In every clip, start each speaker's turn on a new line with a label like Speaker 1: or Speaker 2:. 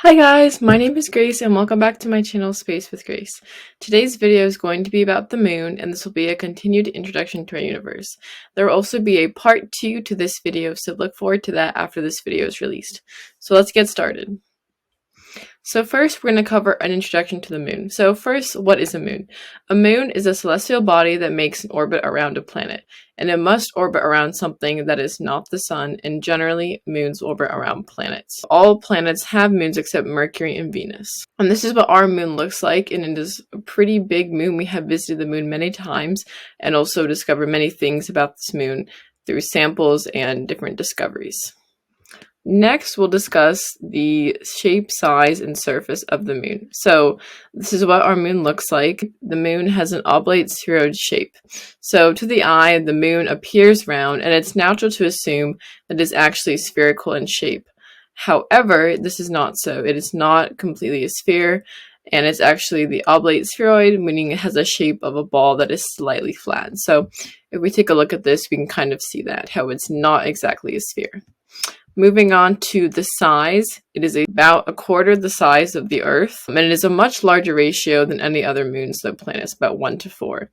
Speaker 1: Hi guys, my name is Grace and welcome back to my channel Space with Grace. Today's video is going to be about the moon and this will be a continued introduction to our universe. There will also be a part 2 to this video, so look forward to that after this video is released. So let's get started. So first, we're going to cover an introduction to the moon. So first, what is a moon? A moon is a celestial body that makes an orbit around a planet, and it must orbit around something that is not the sun, and generally, moons orbit around planets. All planets have moons except Mercury and Venus. And this is what our moon looks like, and it is a pretty big moon. We have visited the moon many times, and also discovered many things about this moon through samples and different discoveries. Next, we'll discuss the shape, size, and surface of the moon. So this is what our moon looks like. The moon has an oblate spheroid shape. So to the eye, the moon appears round, and it's natural to assume that it is actually spherical in shape. However, this is not so. It is not completely a sphere, and it's actually the oblate spheroid, meaning it has a shape of a ball that is slightly flat. So if we take a look at this, we can kind of see that, how it's not exactly a sphere. Moving on to the size, it is about a quarter the size of the Earth, and it is a much larger ratio than any other moons than planets, about 1 to 4.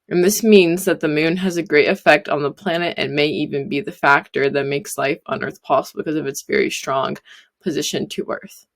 Speaker 1: And this means that the moon has a great effect on the planet and may even be the factor that makes life on Earth possible because of its very strong position to Earth.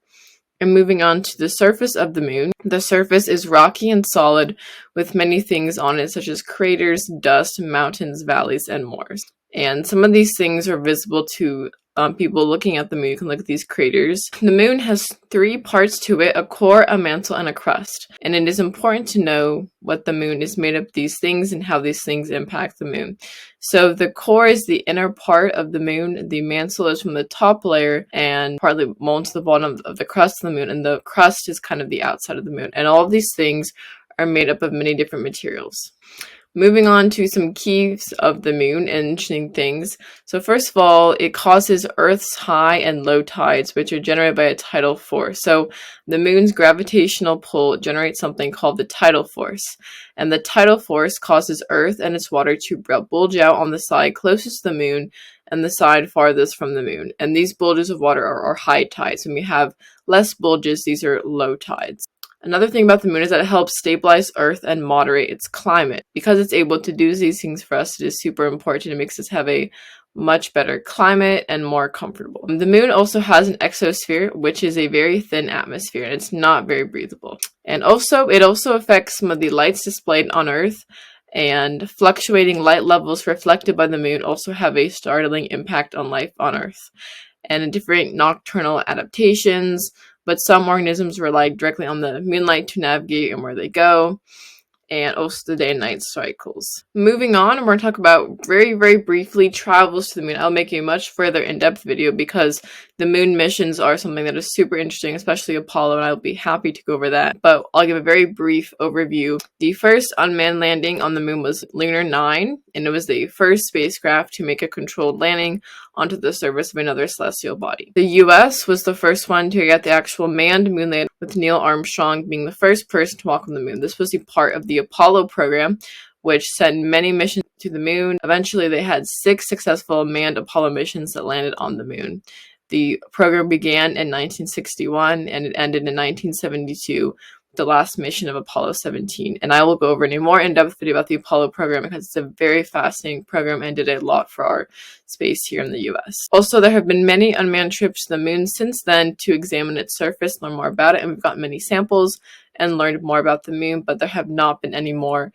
Speaker 1: And moving on to the surface of the moon, the surface is rocky and solid with many things on it such as craters, dust, mountains, valleys, and more. And some of these things are visible to people looking at the moon. You can look at these craters. The moon has 3 parts to it: a core, a mantle, and a crust. And it is important to know what the moon is made up of, these things, and how these things impact the moon. So the core is the inner part of the moon. The mantle is from the top layer and partly molten to the bottom of the crust of the moon. And the crust is kind of the outside of the moon. And all of these things are made up of many different materials. Moving on to some keys of the moon and interesting things. So first of all, it causes Earth's high and low tides, which are generated by a tidal force. So the moon's gravitational pull generates something called the tidal force. And the tidal force causes Earth and its water to bulge out on the side closest to the moon and the side farthest from the moon. And these bulges of water are high tides. When we have less bulges, these are low tides. Another thing about the moon is that it helps stabilize Earth and moderate its climate. Because it's able to do these things for us, it is super important. It makes us have a much better climate and more comfortable. The moon also has an exosphere, which is a very thin atmosphere, and it's not very breathable. And it also affects some of the lights displayed on Earth, and fluctuating light levels reflected by the moon also have a startling impact on life on Earth. And different nocturnal adaptations, but some organisms rely directly on the moonlight to navigate and where they go, and also the day and night cycles. Moving on, we're going to talk about very, very briefly travels to the moon. I'll make a much further in-depth video because the moon missions are something that is super interesting, especially Apollo, and I'll be happy to go over that. But I'll give a very brief overview. The first unmanned landing on the moon was Lunar 9, and it was the first spacecraft to make a controlled landing onto the surface of another celestial body. The US was the first one to get the actual manned moon landing, with Neil Armstrong being the first person to walk on the moon. This was a part of the Apollo program, which sent many missions to the moon. Eventually, they had 6 successful manned Apollo missions that landed on the moon. The program began in 1961 and it ended in 1972. The last mission of Apollo 17, and I will go over in a more in-depth video about the Apollo program because it's a very fascinating program and did a lot for our space here in the US. Also, there have been many unmanned trips to the moon since then to examine its surface, learn more about it, and we've gotten many samples and learned more about the moon, but there have not been any more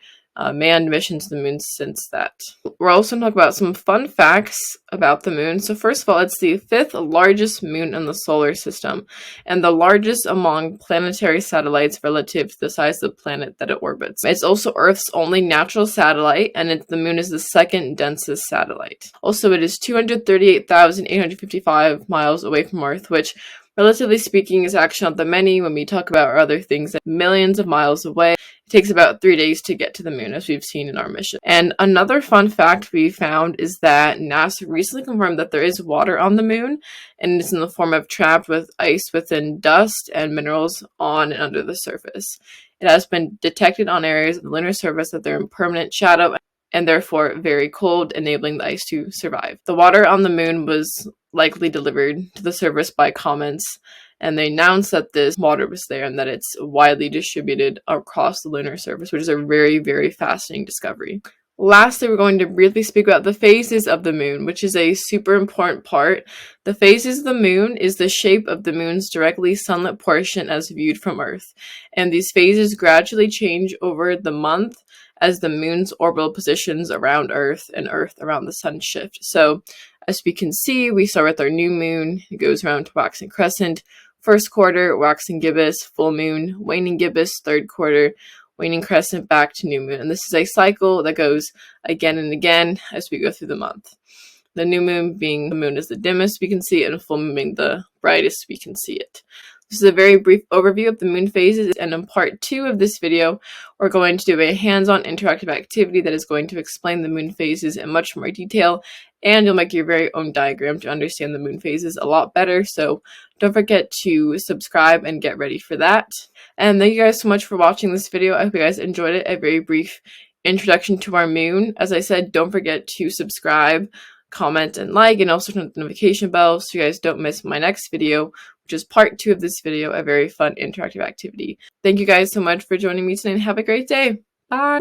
Speaker 1: manned missions to the moon since that. We're also going to talk about some fun facts about the moon. So first of all, it's the 5th largest moon in the solar system and the largest among planetary satellites relative to the size of the planet that it orbits. It's also Earth's only natural satellite, and the moon is the 2nd densest satellite. Also, it is 238,855 miles away from Earth, which relatively speaking is actually not that many when we talk about other things that millions of miles away. It takes about 3 days to get to the moon, as we've seen in our mission. And another fun fact we found is that NASA recently confirmed that there is water on the moon, and it's in the form of trapped with ice within dust and minerals on and under the surface. It has been detected on areas of the lunar surface that they're in permanent shadow and therefore very cold, enabling the ice to survive. The water on the moon was likely delivered to the surface by comets, and they announced that this water was there and that it's widely distributed across the lunar surface, which is a very, very fascinating discovery. Lastly, we're going to briefly speak about the phases of the moon, which is a super important part. The phases of the moon is the shape of the moon's directly sunlit portion as viewed from Earth, and these phases gradually change over the month as the moon's orbital positions around Earth and Earth around the sun shift. So, as we can see, we start with our new moon. It goes around to waxing crescent, first quarter, waxing gibbous, full moon, waning gibbous, third quarter, waning crescent, back to new moon. And this is a cycle that goes again and again as we go through the month. The new moon being the moon is the dimmest we can see it, and full moon being the brightest we can see it. This is a very brief overview of the moon phases, and in part 2 of this video, we're going to do a hands-on interactive activity that is going to explain the moon phases in much more detail, and you'll make your very own diagram to understand the moon phases a lot better. So don't forget to subscribe and get ready for that. And thank you guys so much for watching this video. I hope you guys enjoyed it. A very brief introduction to our moon. As I said, don't forget to subscribe, comment, and like, and also turn on the notification bell so you guys don't miss my next video, which is part 2 of this video, a very fun interactive activity. Thank you guys so much for joining me today, and have a great day. Bye!